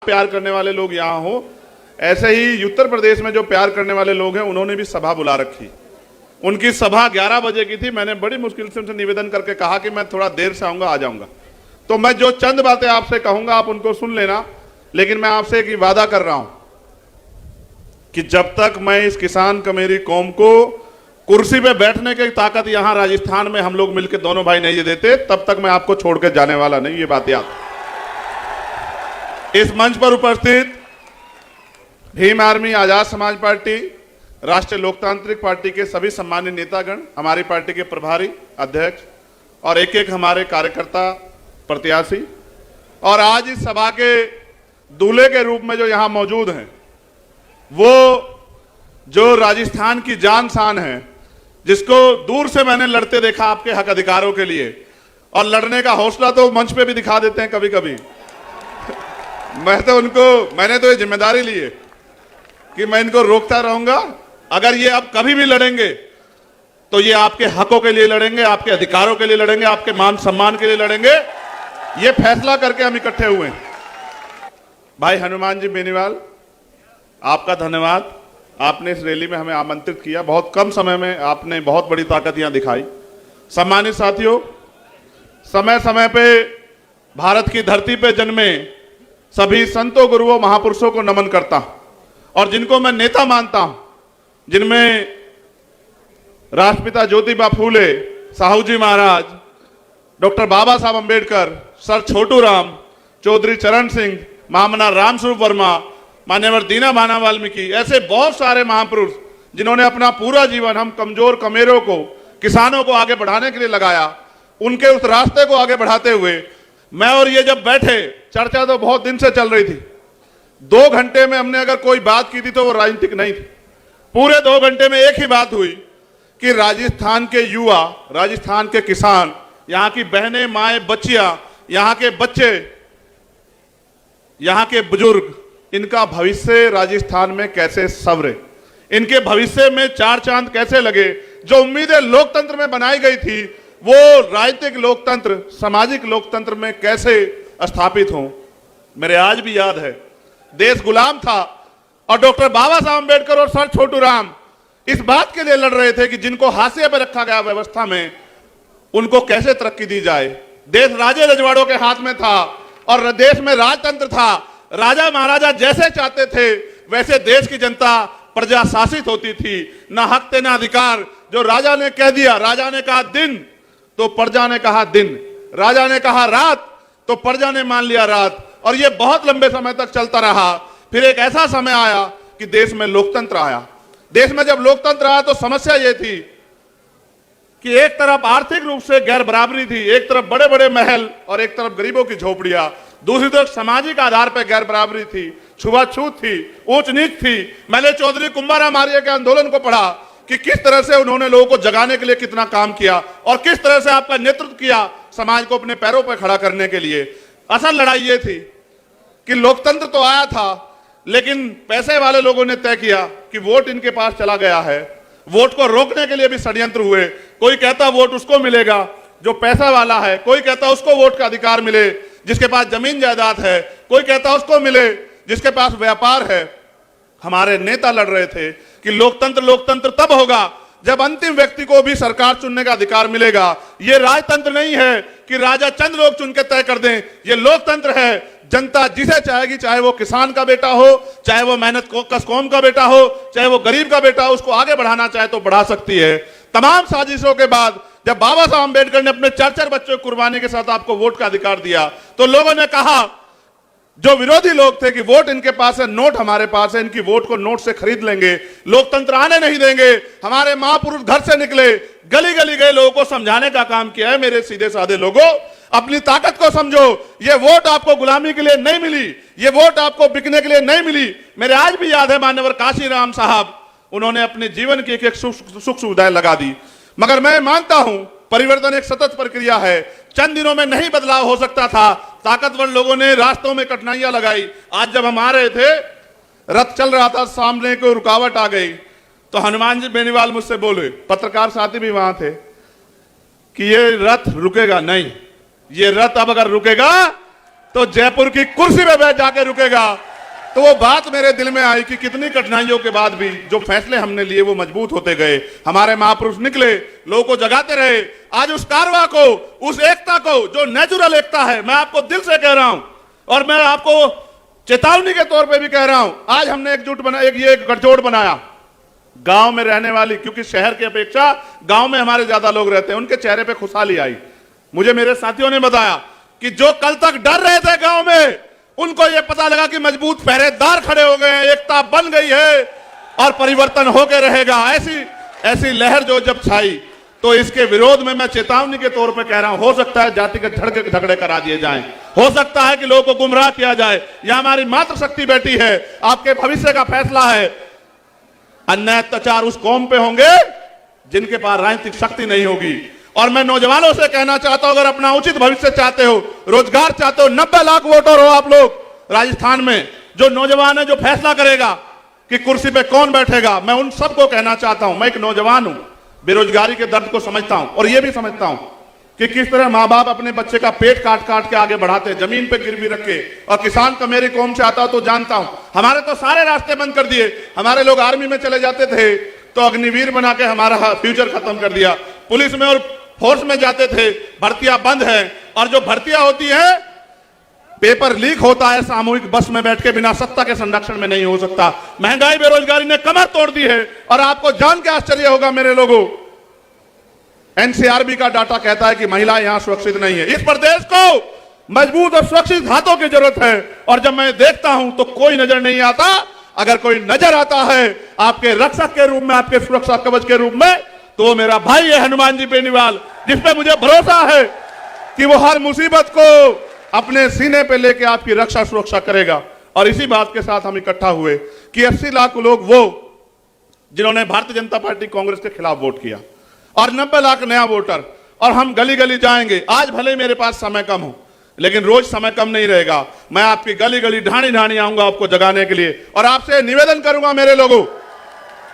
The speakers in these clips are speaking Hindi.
प्यार करने वाले लोग यहाँ हो, ऐसे ही उत्तर प्रदेश में जो प्यार करने वाले लोग हैं उन्होंने भी सभा बुला रखी। उनकी सभा 11 बजे की थी। मैंने बड़ी मुश्किल से उनसे निवेदन करके कहा कि मैं थोड़ा देर से आऊँगा, आ जाऊँगा। तो मैं जो चंद बातें आपसे कहूँगा आप उनको सुन लेना, लेकिन मैं आपसे एक वादा कर रहा हूँ कि जब तक मैं इस किसान कमेरी कौम को कुर्सी पे बैठने की ताकत यहाँ राजस्थान में हम लोग मिलकर दोनों भाई नहीं देते, तब तक मैं आपको छोड़ के जाने वाला नहीं। ये बात याद। इस मंच पर उपस्थित भीम आर्मी, आजाद समाज पार्टी, राष्ट्रीय लोकतांत्रिक पार्टी के सभी सम्मानित नेतागण, हमारी पार्टी के प्रभारी अध्यक्ष और एक एक हमारे कार्यकर्ता प्रत्याशी, और आज इस सभा के दूल्हे के रूप में जो यहाँ मौजूद हैं, वो जो राजस्थान की जान शान है, जिसको दूर से मैंने लड़ते देखा आपके हक अधिकारों के लिए, और लड़ने का हौसला तो मंच पे भी दिखा देते हैं कभी कभी। मैंने तो ये जिम्मेदारी ली है कि मैं इनको रोकता रहूंगा। अगर ये अब कभी भी लड़ेंगे तो ये आपके हकों के लिए लड़ेंगे, आपके अधिकारों के लिए लड़ेंगे, आपके मान सम्मान के लिए लड़ेंगे। ये फैसला करके हम इकट्ठे हुए हैं। भाई हनुमान जी बेनीवाल, आपका धन्यवाद। आपने इस रैली में हमें आमंत्रित किया। बहुत कम समय में आपने बहुत बड़ी ताकत यहां दिखाई। सम्मानित साथियों, समय समय पे भारत की धरती पे जन्मे सभी संतों, गुरुओं, महापुरुषों को नमन करता हूं, और जिनको मैं नेता मानता हूं, जिनमें राष्ट्रपिता ज्योतिबा फूले, साहू जी महाराज, डॉक्टर बाबा साहब अंबेडकर, सर छोटू राम, चौधरी चरण सिंह, महामना रामस्वरूप वर्मा, मान्यवर दीना भाना वाल्मीकि, ऐसे बहुत सारे महापुरुष जिन्होंने अपना पूरा जीवन हम कमजोर कमेरों को, किसानों को आगे बढ़ाने के लिए लगाया। उनके उस रास्ते को आगे बढ़ाते हुए मैं और ये जब बैठे, चर्चा तो बहुत दिन से चल रही थी। 2 घंटे में हमने अगर कोई बात की थी तो वो राजनीतिक नहीं थी। पूरे 2 घंटे में एक ही बात हुई कि राजस्थान के युवा, राजस्थान के किसान, यहाँ की बहनें, माएँ, बच्चियां, यहाँ के बच्चे, यहाँ के बुजुर्ग, इनका भविष्य राजस्थान में कैसे संवरे, इनके भविष्य में 4 चांद कैसे लगे। जो उम्मीदें लोकतंत्र में बनाई गई थी वो राजनीतिक लोकतंत्र, सामाजिक लोकतंत्र में कैसे स्थापित हों। मेरे आज भी याद है, देश गुलाम था और डॉक्टर बाबा साहब अंबेडकर और सर छोटू राम इस बात के लिए लड़ रहे थे कि जिनको हाशिए पर रखा गया व्यवस्था में, उनको कैसे तरक्की दी जाए। देश राजे रजवाड़ों के हाथ में था और देश में राजतंत्र था। राजा महाराजा जैसे चाहते थे वैसे देश की जनता प्रजा शासित होती थी। ना हक थे ना अधिकार। जो राजा ने कह दिया, राजा ने कहा दिन तो प्रजा ने कहा दिन, राजा ने कहा रात तो प्रजा ने मान लिया रात, और ये बहुत लंबे समय तक चलता रहा। फिर एक ऐसा समय आया कि देश में लोकतंत्र आया। देश में जब लोकतंत्र आया तो समस्या ये थी कि एक तरफ आर्थिक रूप से गैर बराबरी थी, एक तरफ बड़े बड़े महल और एक तरफ गरीबों की झोपड़ियां, दूसरी तरफ सामाजिक आधार पर गैर बराबरी थी, छुआछूत थी, ऊंच नीच थी। मैंने चौधरी कुंभाराम आर्य के आंदोलन को पढ़ा कि किस तरह से उन्होंने लोगों को जगाने के लिए कितना काम किया और किस तरह से आपका नेतृत्व किया समाज को अपने पैरों पर खड़ा करने के लिए। असल लड़ाई ये थी कि लोकतंत्र तो आया था, लेकिन पैसे वाले लोगों ने तय किया कि वोट इनके पास चला गया है। वोट को रोकने के लिए भी षड्यंत्र हुए। कोई कहता वोट उसको मिलेगा जो पैसा वाला है, कोई कहता उसको वोट का अधिकार मिले जिसके पास जमीन जायदाद है, कोई कहता उसको मिले जिसके पास व्यापार है। हमारे नेता लड़ रहे थे कि लोकतंत्र लोकतंत्र तब होगा जब अंतिम व्यक्ति को भी सरकार चुनने का अधिकार मिलेगा। ये राजतंत्र नहीं है कि राजा चंद लोग चुन के तय कर दें। ये लोकतंत्र है, जनता जिसे चाहेगी, चाहे वो किसान का बेटा हो, चाहे वो मेहनत कश कौम का बेटा हो, चाहे वो गरीब का बेटा हो, उसको आगे बढ़ाना चाहे तो बढ़ा सकती है। तमाम साजिशों के बाद जब बाबा साहब अम्बेडकर ने अपने 4 बच्चों की कुर्बानी के साथ आपको वोट का अधिकार दिया तो लोगों ने कहा, जो विरोधी लोग थे, कि वोट इनके पास है, नोट हमारे पास है, इनकी वोट को नोट से खरीद लेंगे, लोकतंत्र आने नहीं देंगे। हमारे महापुरुष घर से निकले, गली गली गए, लोगों को समझाने का काम किया है। मेरे सीधे साधे लोगों, अपनी ताकत को समझो। ये वोट आपको गुलामी के लिए नहीं मिली, ये वोट आपको बिकने के लिए नहीं मिली। मेरे आज भी याद है मान्यवर काशीराम साहब, उन्होंने अपने जीवन की एक सुख सुविधाएं लगा दी। मगर मैं मानता हूं परिवर्तन एक सतत प्रक्रिया है। चंद दिनों में नहीं बदलाव हो सकता था। ताकतवर लोगों ने रास्तों में कठिनाइयां लगाई। आज जब हम आ रहे थे, रथ चल रहा था, सामने को रुकावट आ गई तो हनुमान जी बेनीवाल मुझसे बोले, पत्रकार साथी भी वहां थे, कि ये रथ रुकेगा नहीं, ये रथ अब अगर रुकेगा तो जयपुर की कुर्सी पे बैठ जाके रुकेगा। तो वो बात मेरे दिल में आई कि कितनी कठिनाइयों के बाद भी जो फैसले हमने लिए वो मजबूत होते गए। हमारे महापुरुष निकले, लोगों को जगाते रहे। आज उस कारवां को, उस एकता को जो नेचुरल एकता है, मैं आपको दिल से कह रहा हूं और मैं आपको चेतावनी के तौर पे भी कह रहा हूं। आज हमने एकजुट बना, एक गठजोड़ बनाया। गांव में रहने वाली, क्योंकि शहर की अपेक्षा गांव में हमारे ज्यादा लोग रहते हैं, उनके चेहरे पे खुशहाली आई। मुझे मेरे साथियों ने बताया कि जो कल तक डर रहे थे गांव में, उनको यह पता लगा कि मजबूत पहरेदार खड़े हो गए हैं, एकता बन गई है और परिवर्तन होकर रहेगा। ऐसी लहर जो जब छाई, तो इसके विरोध में मैं चेतावनी के तौर पे कह रहा हूं, हो सकता है जातिगत झगड़े करा दिए जाएं, हो सकता है कि लोगों को गुमराह किया जाए। यह हमारी मातृशक्ति बैठी है, आपके भविष्य का फैसला है। अन्याय अत्याचार उस कौम पे होंगे जिनके पास राजनीतिक शक्ति नहीं होगी। और मैं नौजवानों से कहना चाहता हूं, अगर अपना उचित भविष्य चाहते हो, रोजगार चाहते हो, 90 लाख वोटर हो आप लोग राजस्थान में, जो नौजवान है, जो फैसला करेगा कि कुर्सी पे कौन बैठेगा, मैं उन सबको कहना चाहता हूं। मैं एक नौजवान हूं, बेरोजगारी के दर्द को समझता हूं और यह भी समझता हूं कि किस तरह माँ बाप अपने बच्चे का पेट काट काट के आगे बढ़ाते हैं, जमीन पे गिरवी रख के। और किसान का मेरी कौम से आता तो जानता हूं, हमारे तो सारे रास्ते बंद कर दिए। हमारे लोग आर्मी में चले जाते थे तो अग्निवीर बना के हमारा फ्यूचर खत्म कर दिया। पुलिस में और फोर्स में जाते थे, भर्तियां बंद है। और जो भर्तियां होती है, पेपर लीक होता है, सामूहिक बस में बैठ के बिना सत्ता के संरक्षण में नहीं हो सकता। महंगाई बेरोजगारी ने कमर तोड़ दी है। और आपको जान के आश्चर्य होगा मेरे लोगों, एनसीआरबी का डाटा कहता है कि महिलाएं यहां सुरक्षित नहीं है। इस प्रदेश को मजबूत और सुरक्षित हाथों की जरूरत है। और जब मैं देखता हूं तो कोई नजर नहीं आता। अगर कोई नजर आता है आपके रक्षक के रूप में, आपके सुरक्षा कवच के रूप में, तो वो मेरा भाई है हनुमान जी बेनीवाल, जिसपे मुझे भरोसा है कि वो हर मुसीबत को अपने सीने पे लेके आपकी रक्षा सुरक्षा करेगा। और इसी बात के साथ हम इकट्ठा हुए कि 80 लाख लोग वो जिन्होंने भारतीय जनता पार्टी कांग्रेस के खिलाफ वोट किया और 90 लाख नया वोटर। और हम गली गली जाएंगे। आज भले मेरे पास समय कम हो, लेकिन रोज समय कम नहीं रहेगा। मैं आपकी गली गली ढाणी ढाणी आऊंगा आपको जगाने के लिए। और आपसे निवेदन करूंगा मेरे लोगों,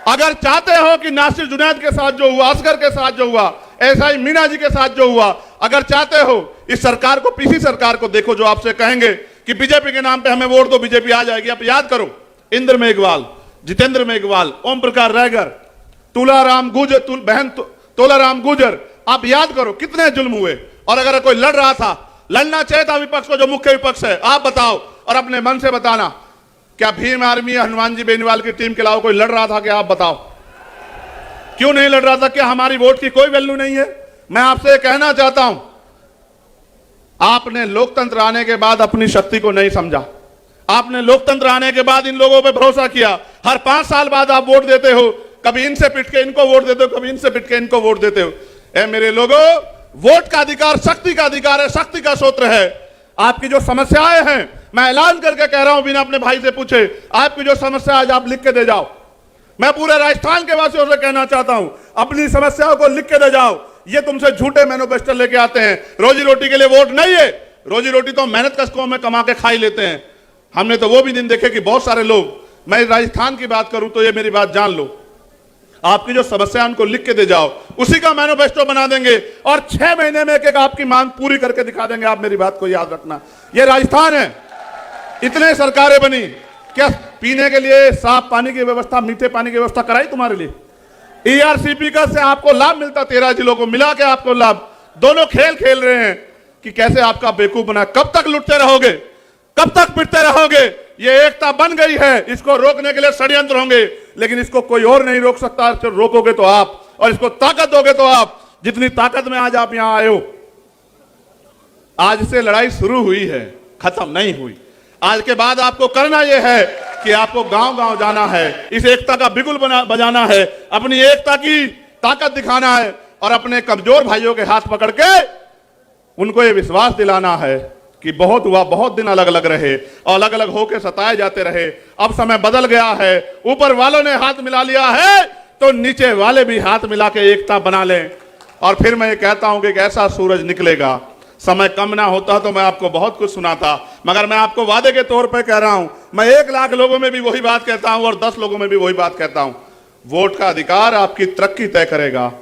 अगर चाहते हो कि नासिर जुनैद के साथ जो हुआ, असगर के साथ जो हुआ, ऐसा ही मीना जी के साथ जो हुआ, अगर चाहते हो इस सरकार को, पीसी सरकार को देखो, जो आपसे कहेंगे कि बीजेपी के नाम पे हमें वोट दो, बीजेपी आ जाएगी। आप याद करो, इंद्र मेघवाल, जितेंद्र मेघवाल, ओम प्रकाश रायगर, तुलाराम गुजर, बहन तोलाराम गुजर, आप याद करो कितने जुल्म हुए। और अगर कोई लड़ रहा था, लड़ना चाहिए था विपक्ष को, जो मुख्य विपक्ष है, आप बताओ और अपने मन से बताना, क्या भीम आर्मी या हनुमान जी बेनीवाल की टीम के अलावा कोई लड़ रहा था? क्या आप बताओ, क्यों नहीं लड़ रहा था? क्या हमारी वोट की कोई वैल्यू नहीं है? मैं आपसे कहना चाहता हूं, आपने लोकतंत्र आने के बाद अपनी शक्ति को नहीं समझा। आपने लोकतंत्र आने के बाद इन लोगों पे भरोसा किया। हर 5 साल बाद आप वोट देते हो, कभी इनसे पिट के इनको वोट देते हो, कभी इनसे पिट के इनको वोट देते हो। ए मेरे लोगों, वोट का अधिकार शक्ति का अधिकार है, शक्ति का सूत्र है। आपकी जो समस्याएं हैं, मैं ऐलान करके कह रहा हूं, बिना अपने भाई से पूछे, आपकी जो समस्या आज आप लिख के दे जाओ। मैं पूरे राजस्थान के वासियों से कहना चाहता हूं, अपनी समस्याओं को लिख के दे जाओ। ये तुमसे झूठे मैनिफेस्टो लेके आते हैं। रोजी रोटी के लिए वोट नहीं है, रोजी रोटी तो मेहनत कष्टों में कमा के खा ही लेते हैं। हमने तो वो भी दिन देखे कि बहुत सारे लोग, मैं राजस्थान की बात करूं तो ये मेरी बात जान लो, आपकी जो समस्या उनको लिख के दे जाओ, उसी का मैनिफेस्टो बना देंगे और 6 महीने में एक आपकी मांग पूरी करके दिखा देंगे। आप मेरी बात को याद रखना, ये राजस्थान है। इतने सरकारें बनी, क्या पीने के लिए साफ पानी की व्यवस्था, मीठे पानी की व्यवस्था कराई तुम्हारे लिए? ईआरसीपी का से आपको लाभ मिलता, 13 जिलों को मिला के आपको लाभ। दोनों खेल खेल रहे हैं कि कैसे आपका बेवकूफ बना। कब तक लुटते रहोगे, कब तक पिटते रहोगे? ये एकता बन गई है, इसको रोकने के लिए षड्यंत्र होंगे, लेकिन इसको कोई और नहीं रोक सकता। रोकोगे तो आप, और इसको ताकत दोगे तो आप। जितनी ताकत में आज आप यहां आए हो, आज से लड़ाई शुरू हुई है, खत्म नहीं हुई। आज के बाद आपको करना यह है कि आपको गांव गांव जाना है, इस एकता का बिगुल बजाना है, अपनी एकता की ताकत दिखाना है और अपने कमजोर भाइयों के हाथ पकड़ के उनको ये विश्वास दिलाना है कि बहुत हुआ, बहुत दिन अलग अलग रहे और अलग अलग होकर सताए जाते रहे। अब समय बदल गया है, ऊपर वालों ने हाथ मिला लिया है तो नीचे वाले भी हाथ मिला के एकता बना लें। और फिर मैं ये कहता हूं कि एक ऐसा सूरज निकलेगा। समय कम ना होता तो मैं आपको बहुत कुछ सुनाता, मगर मैं आपको वादे के तौर पे कह रहा हूं, मैं 1 लाख लोगों में भी वही बात कहता हूं और 10 लोगों में भी वही बात कहता हूं। वोट का अधिकार आपकी तरक्की तय करेगा।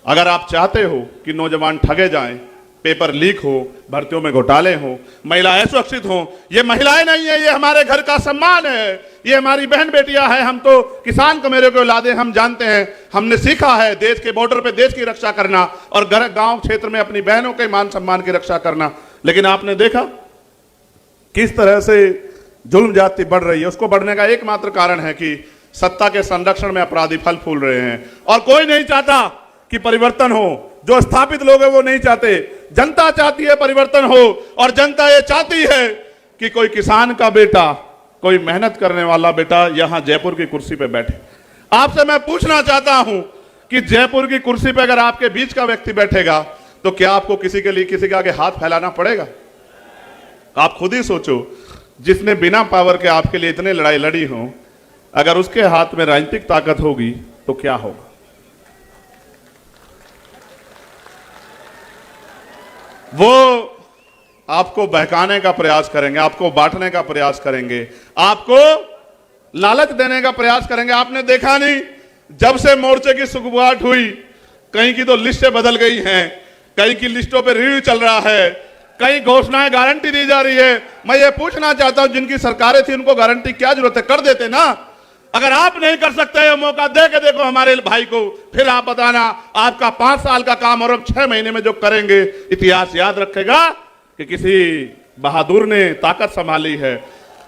अगर आप चाहते हो कि नौजवान ठगे जाएं, पेपर लीक हो, भर्तियों में घोटाले हो, महिलाएं सुरक्षित हो। ये महिलाएं नहीं है, ये हमारे घर का सम्मान है, ये हमारी बहन बेटियां हैं। हम तो किसान कमेरे के औलादे, हम जानते हैं, हमने सीखा है देश के बॉर्डर पे देश की रक्षा करना और घर गांव क्षेत्र में अपनी बहनों के मान सम्मान की रक्षा करना। लेकिन आपने देखा किस तरह से जुल्म जाति बढ़ रही है। उसको बढ़ने का एकमात्र कारण है कि सत्ता के संरक्षण में अपराधी फल फूल रहे हैं और कोई नहीं चाहता कि परिवर्तन हो। जो स्थापित लोग हैं वो नहीं चाहते, जनता चाहती है परिवर्तन हो और जनता ये चाहती है कि कोई किसान का बेटा, कोई मेहनत करने वाला बेटा यहां जयपुर की कुर्सी पे बैठे। आपसे मैं पूछना चाहता हूं कि जयपुर की कुर्सी पे अगर आपके बीच का व्यक्ति बैठेगा तो क्या आपको किसी के लिए किसी के आगे हाथ फैलाना पड़ेगा? आप खुद ही सोचो, जिसने बिना पावर के आपके लिए इतने लड़ाई लड़ी हो, अगर उसके हाथ में राजनीतिक ताकत होगी तो क्या होगा? वो आपको बहकाने का प्रयास करेंगे, आपको बांटने का प्रयास करेंगे, आपको लालच देने का प्रयास करेंगे। आपने देखा नहीं, जब से मोर्चे की सुगबुगाहट हुई, कहीं की तो लिस्टें बदल गई हैं, कहीं की लिस्टों पे रिव्यू चल रहा है, कई घोषणाएं गारंटी दी जा रही है। मैं ये पूछना चाहता हूं, जिनकी सरकारें थी उनको गारंटी क्या जरूरत है? कर देते ना। अगर आप नहीं कर सकते, ये मौका दे के देखो हमारे भाई को, फिर आप बताना आपका 5 साल का काम और अब 6 महीने में जो करेंगे, इतिहास याद रखेगा कि किसी बहादुर ने ताकत संभाली है।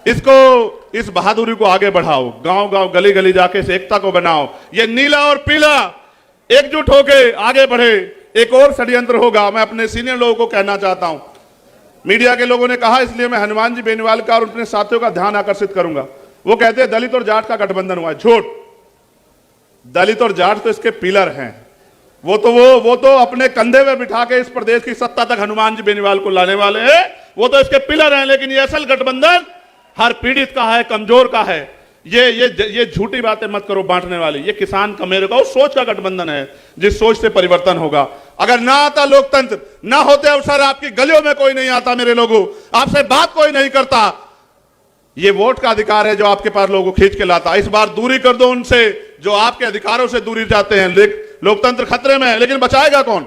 इसको, इस बहादुरी को आगे बढ़ाओ, गांव गांव गली गली जाके इस एकता को बनाओ। ये नीला और पीला एकजुट होके आगे बढ़े। एक और षड्यंत्र होगा, मैं अपने सीनियर लोगों को कहना चाहता हूं। मीडिया के लोगों ने कहा, इसलिए मैं हनुमान जी बेनीवाल का और उनके साथियों का ध्यान आकर्षित करूंगा। वो कहते हैं दलित और जाट का गठबंधन हुआ है। झूठ। दलित और जाट तो इसके पिलर हैं। वो तो अपने कंधे में बिठा के इस प्रदेश की सत्ता तक हनुमान जी बेनीवाल को लाने वाले हैं। वो तो इसके पिलर हैं। लेकिन ये असल गठबंधन हर पीड़ित का है, कमजोर का है। ये झूठी बातें मत करो बांटने वाली। ये किसान कमेरे का उस सोच का गठबंधन है जिस सोच से परिवर्तन होगा। अगर ना आता लोकतंत्र, ना होते अवसर, आपकी गलियों में कोई नहीं आता मेरे लोगों, आपसे बात कोई नहीं करता। ये वोट का अधिकार है जो आपके पास लोगों को खींच के लाता। इस बार दूरी कर दो उनसे जो आपके अधिकारों से दूरी जाते हैं। लोकतंत्र खतरे में है, लेकिन बचाएगा कौन?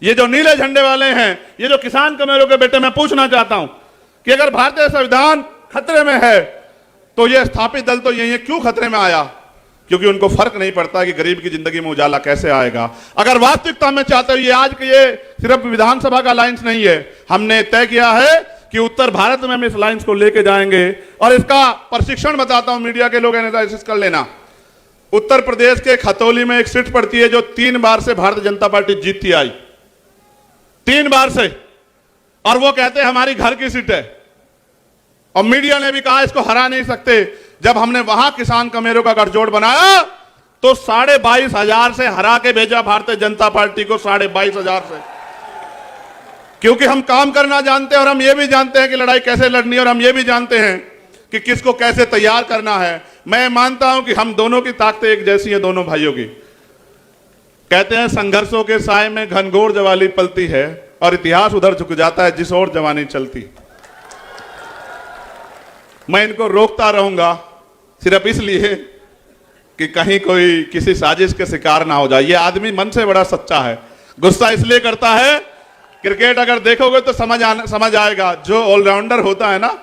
ये जो नीले झंडे वाले हैं, ये जो किसान कमेरों के बेटे, मैं पूछना चाहता हूं कि अगर भारतीय संविधान खतरे में है तो ये स्थापित दल तो यही क्यों खतरे में आया? क्योंकि उनको फर्क नहीं पड़ता कि गरीब की जिंदगी में उजाला कैसे आएगा। अगर वास्तविकता में चाहते हो, ये आज के ये सिर्फ विधानसभा का अलायंस नहीं है, हमने तय किया है कि उत्तर भारत में हम इस अलायंस को लेके जाएंगे। और इसका प्रशिक्षण बताता हूं, मीडिया के लोग एनालिसिस कर लेना। उत्तर प्रदेश के खतौली में एक सीट पड़ती है जो 3 बार से भारतीय जनता पार्टी जीतती आई, 3 बार से, और वो कहते हैं हमारी घर की सीट है। और मीडिया ने भी कहा इसको हरा नहीं सकते। जब हमने वहां किसान कमेरों का गठजोड़ बनाया तो 22,500 से हरा के भेजा भारतीय जनता पार्टी को, 22,500 से। क्योंकि हम काम करना जानते हैं और हम ये भी जानते हैं कि लड़ाई कैसे लड़नी है, और हम ये भी जानते हैं कि किसको कैसे तैयार करना है। मैं मानता हूं कि हम दोनों की ताकतें एक जैसी हैं, दोनों भाइयों की। कहते हैं संघर्षों के साए में घनघोर जवानी पलती है और इतिहास उधर झुक जाता है जिस ओर जवानी चलती। मैं इनको रोकता रहूंगा सिर्फ इसलिए कि कहीं कोई किसी साजिश के शिकार ना हो जाए। ये आदमी मन से बड़ा सच्चा है। गुस्सा इसलिए करता है, क्रिकेट अगर देखोगे तो समझ आएगा, जो ऑलराउंडर होता है ना,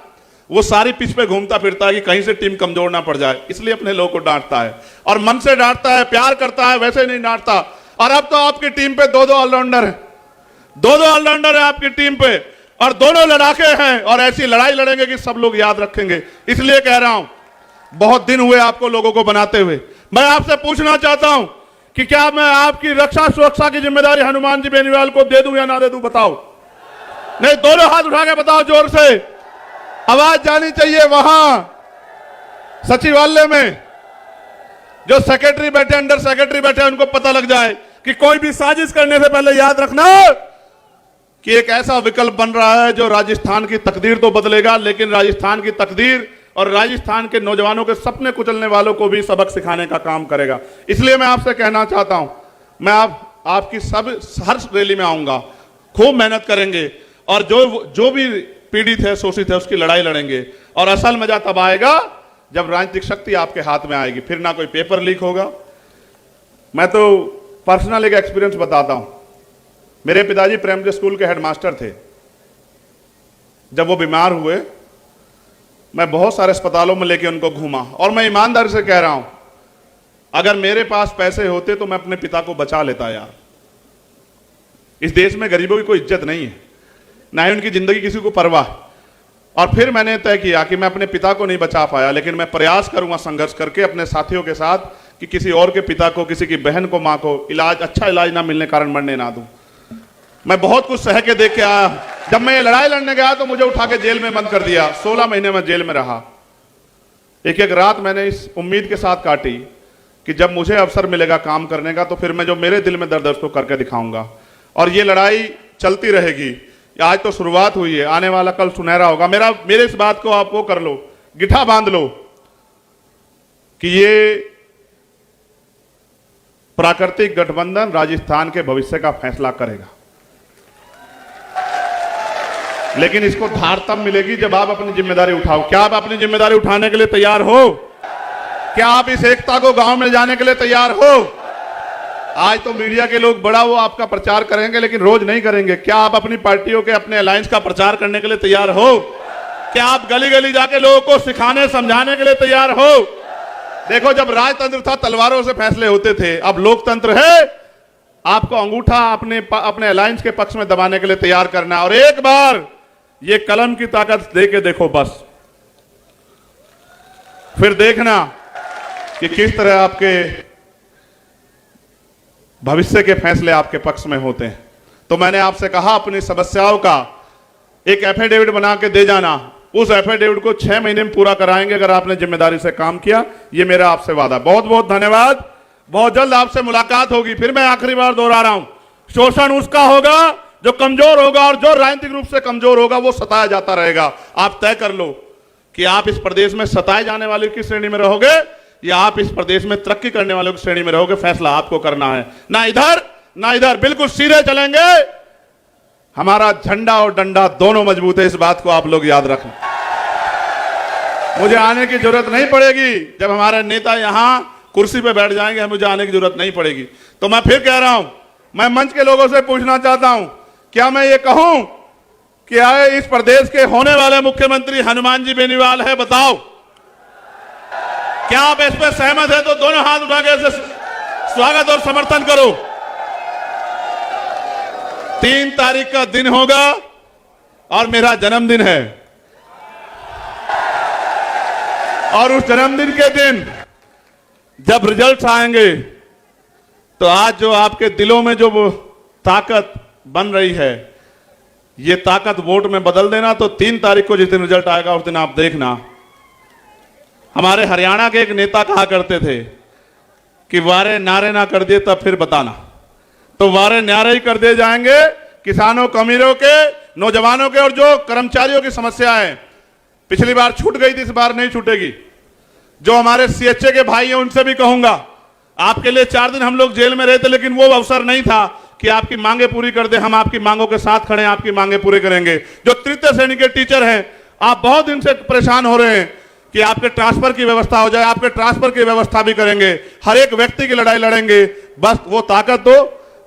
वो सारी पिच पे घूमता फिरता है कि कहीं से टीम कमजोर ना पड़ जाए, इसलिए अपने लोगों को डांटता है और मन से डांटता है, प्यार करता है, वैसे नहीं डांटता। और अब तो आपकी टीम पे 2-2 ऑलराउंडर है, 2-2 ऑलराउंडर है आपकी टीम पे, और दोनों लड़ाके हैं और ऐसी लड़ाई लड़ेंगे कि सब लोग याद रखेंगे। इसलिए कह रहा हूं, बहुत दिन हुए आपको लोगों को बनाते हुए। मैं आपसे पूछना चाहता हूं कि क्या मैं आपकी रक्षा सुरक्षा की जिम्मेदारी हनुमान जी बेनीवाल को दे दूं या ना दे दूं? बताओ। नहीं, दोनों हाथ उठा के बताओ, जोर से आवाज जानी चाहिए। वहां सचिवालय में जो सेक्रेटरी बैठे, अंडर सेक्रेटरी बैठे, उनको पता लग जाए कि कोई भी साजिश करने से पहले याद रखना कि एक ऐसा विकल्प बन रहा है जो राजस्थान की तकदीर तो बदलेगा, लेकिन राजस्थान की तकदीर और राजस्थान के नौजवानों के सपने कुचलने वालों को भी सबक सिखाने का काम करेगा। इसलिए मैं आपसे कहना चाहता हूं, मैं आपकी हर रैली में आऊंगा, खूब मेहनत करेंगे और जो भी पीड़ित है, शोषित है, उसकी लड़ाई लड़ेंगे। और असल मजा तब आएगा जब राजनीतिक शक्ति आपके हाथ में आएगी, फिर ना कोई पेपर लीक होगा। मैं तो पर्सनल एक एक्सपीरियंस बताता हूं। मेरे पिताजी प्राइमरी स्कूल के हेडमास्टर थे। जब वो बीमार हुए, मैं बहुत सारे अस्पतालों में लेके उनको घूमा, और मैं ईमानदारी से कह रहा हूं, अगर मेरे पास पैसे होते तो मैं अपने पिता को बचा लेता यार। इस देश में गरीबों की कोई इज्जत नहीं है, ना ही उनकी जिंदगी किसी को परवाह। और फिर मैंने तय किया कि मैं अपने पिता को नहीं बचा पाया, लेकिन मैं प्रयास करूंगा संघर्ष करके अपने साथियों के साथ कि किसी और के पिता को, किसी की बहन को, मां को अच्छा इलाज ना मिलने कारण मरने ना दूं। मैं बहुत कुछ सह के देख के आया। जब मैं ये लड़ाई लड़ने गया तो मुझे उठा के जेल में बंद कर दिया। 16 महीने में जेल में रहा। एक एक रात मैंने इस उम्मीद के साथ काटी कि जब मुझे अवसर मिलेगा काम करने का तो फिर मैं जो मेरे दिल में दर्द है उसको करके दिखाऊंगा। और ये लड़ाई चलती रहेगी। आज तो शुरुआत हुई है, आने वाला कल सुनहरा होगा। मेरे इस बात को आप वो कर लो, गिठा बांध लो कि ये प्राकृतिक गठबंधन राजस्थान के भविष्य का फैसला करेगा। लेकिन इसको धार तब मिलेगी जब आप अपनी जिम्मेदारी उठाओ। क्या आप अपनी जिम्मेदारी उठाने के लिए तैयार हो? क्या आप इस एकता को गांव में जाने के लिए तैयार हो? आज तो मीडिया के लोग बड़ा वो आपका प्रचार करेंगे, लेकिन रोज नहीं करेंगे। क्या आप अपनी पार्टियों के, अपने अलायंस का प्रचार करने के लिए तैयार हो? क्या आप गली गली जाके लोगों को सिखाने समझाने के लिए तैयार हो? देखो, जब राजतंत्र था तलवारों से फैसले होते थे, अब लोकतंत्र है। आपको अंगूठा अपने अलायंस के पक्ष में दबाने के लिए तैयार करना है। और एक बार ये कलम की ताकत दे के देखो बस, फिर देखना कि किस तरह आपके भविष्य के फैसले आपके पक्ष में होते हैं। तो मैंने आपसे कहा अपनी समस्याओं का एक एफिडेविट बना के दे जाना। उस एफिडेविट को 6 महीने में पूरा कराएंगे अगर आपने जिम्मेदारी से काम किया। ये मेरा आपसे वादा। बहुत बहुत धन्यवाद। बहुत जल्द आपसे मुलाकात होगी। फिर मैं आखिरी बार दोहरा रहा हूं, शोषण उसका होगा जो कमजोर होगा, और जो राजनीतिक रूप से कमजोर होगा वो सताया जाता रहेगा। आप तय कर लो कि आप इस प्रदेश में सताए जाने वाले की श्रेणी में रहोगे या आप इस प्रदेश में तरक्की करने वालों की श्रेणी में रहोगे। फैसला आपको करना है, ना इधर ना इधर, बिल्कुल सीधे चलेंगे। हमारा झंडा और डंडा दोनों मजबूत है, इस बात को आप लोग याद रखें। मुझे आने की जरूरत नहीं पड़ेगी। जब हमारे नेता यहां कुर्सी पे बैठ जाएंगे, मुझे आने की जरूरत नहीं पड़ेगी। तो मैं फिर कह रहा हूं, मैं मंच के लोगों से पूछना चाहता हूं, क्या मैं ये कहूं कि आए इस प्रदेश के होने वाले मुख्यमंत्री हनुमान जी बेनीवाल है? बताओ, क्या आप इस पर सहमत है? तो दोनों हाथ उठा के स्वागत और समर्थन करो। 3 तारीख का दिन होगा और मेरा जन्मदिन है, और उस जन्मदिन के दिन जब रिजल्ट आएंगे तो आज जो आपके दिलों में जो ताकत बन रही है, ये ताकत वोट में बदल देना। तो 3 तारीख को जिस दिन रिजल्ट आएगा उस दिन आप देखना। हमारे हरियाणा के एक नेता कहा करते थे कि वारे नारे ना कर दिए तब फिर बताना। तो वारे नारे ही कर दिए जाएंगे। किसानों, अमीरों के, नौजवानों के और जो कर्मचारियों की समस्या है, पिछली बार छूट गई थी, इस बार नहीं छूटेगी। जो हमारे सीएचए के भाई हैं उनसे भी कहूंगा, आपके लिए 4 दिन हम लोग जेल में रहे थे, लेकिन वो अवसर नहीं था कि आपकी मांगे पूरी कर दे। हम आपकी मांगों के साथ खड़े हैं, आपकी मांगे पूरे करेंगे। जो तृतीय श्रेणी के टीचर हैं, आप बहुत दिन से परेशान हो रहे हैं कि आपके ट्रांसफर की व्यवस्था हो जाए, आपके ट्रांसफर की व्यवस्था भी करेंगे। हर एक व्यक्ति की लड़ाई लड़ेंगे। बस वो ताकत दो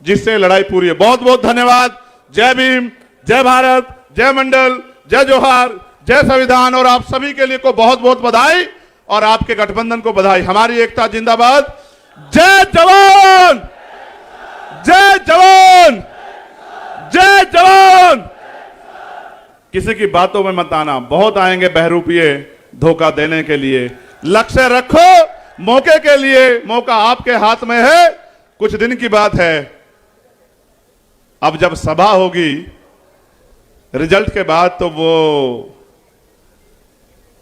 जिससे लड़ाई पूरी है। बहुत बहुत धन्यवाद। जय भीम, जय भारत, जय मंडल, जय जोहार, जय संविधान। और आप सभी के लिए को बहुत बहुत बधाई और आपके गठबंधन को बधाई। हमारी एकता जिंदाबाद। जय जवान, जय जवान, जय जवान। किसी की बातों में मत आना, बहुत आएंगे बहरूपिये धोखा देने के लिए। लक्ष्य रखो मौके के लिए, मौका आपके हाथ में है। कुछ दिन की बात है, अब जब सभा होगी रिजल्ट के बाद तो वो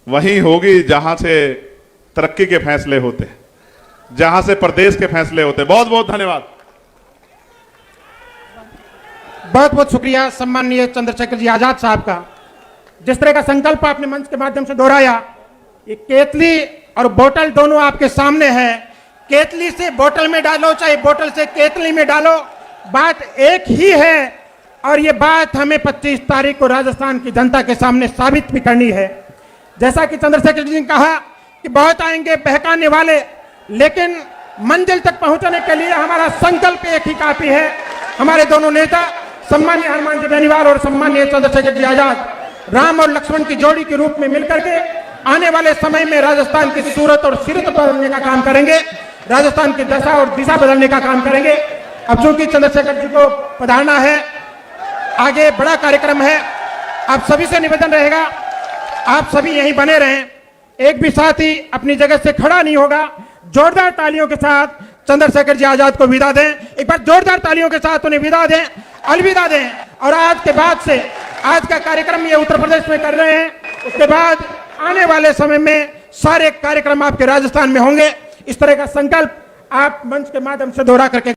वहीं होगी जहां से तरक्की के फैसले होते, जहां से प्रदेश के फैसले होते। बहुत बहुत धन्यवाद। बहुत बहुत शुक्रिया सम्माननीय चंद्रशेखर जी आजाद साहब का। जिस तरह का संकल्प आपने मंच के माध्यम से दोहराया, ये केतली और बोतल दोनों आपके सामने है। केतली से बोतल में डालो, चाहे बोतल से केतली में डालो, बात एक ही है। और ये बात हमें 25 तारीख को राजस्थान की जनता के सामने साबित भी करनी है। जैसा कि चंद्रशेखर जी ने कहा कि बहुत आएंगे बहकाने वाले, लेकिन मंजिल तक पहुंचने के लिए हमारा संकल्प एक ही काफी है। हमारे दोनों नेता सम्मान्य हनुमान जी बेनीवाल और सम्मान्य चंद्रशेखर जी आजाद राम और लक्ष्मण की जोड़ी के रूप में मिलकर के आने वाले समय में राजस्थान की सूरत और सीरत बदलने का काम करेंगे, राजस्थान की दशा और दिशा बदलने का काम करेंगे। अब चूंकि चंद्रशेखर जी को पधारना है, आगे बड़ा कार्यक्रम है, आप सभी से निवेदन रहेगा आप सभी यहीं बने रहें, एक भी साथी अपनी जगह से खड़ा नहीं होगा। जोरदार तालियों के साथ चंद्रशेखर जी आजाद को विदा दें, एक बार जोरदार तालियों के साथ उन्हें विदा दें, अलविदा दें। और आज के बाद से आज का कार्यक्रम ये उत्तर प्रदेश में कर रहे हैं, उसके बाद आने वाले समय में सारे कार्यक्रम आपके राजस्थान में होंगे। इस तरह का संकल्प आप मंच के माध्यम से दोहरा करके